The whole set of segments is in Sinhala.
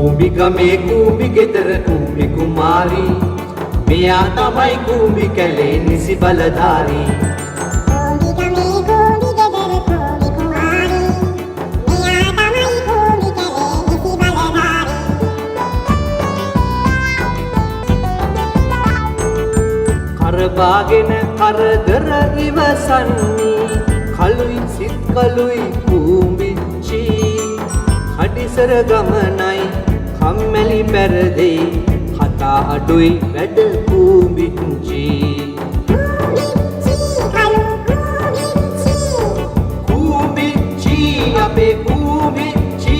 කූඹි ගමේ කූඹි ගෙදර කූඹි කුමාරී මෙයා තමයි කූඹි කැලේ නිසි බලධාරී කූඹි ගමේ කූඹි ගෙදර කූඹි කුමාරී මෙයා තමයි කූඹි කැලේ නිසි බලධාරී කරබාගෙන කරදර ඉවසන්නේ කලුයි සිත් කලුයි කූඹිච්චි කඩිසර ගමනයි කම්මැලි පෙරදෙයි කතා අඩුයි වැඩ කූඹිච්චි කූඹිච්චි අපේ කූඹිච්චි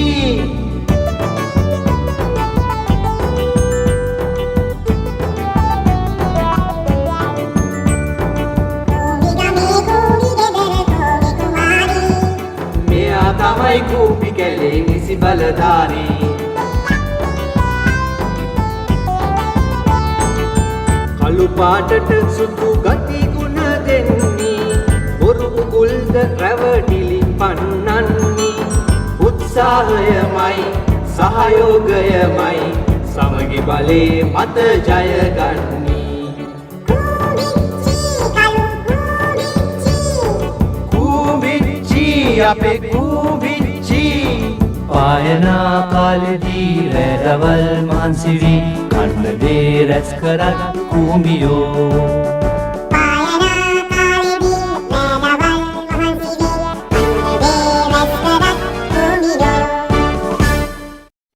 තමයි කූඹි කැලේ නිසි බලධාරී කළු පාටට සුදු ගති ගුණ දෙන්නේ බොරු උගුල්ද රැවටිලි පන්නන්නේ උත්සාහයමයි සහයෝගයමයි සමගි බලේ මත ජය ගන්නේ කූඹිච්චි අපේ කූඹිච්චි පායනා කාලෙදී රැදවල් මාන්සිවි කන්න දේ රැස් කරත් කූඹියෝ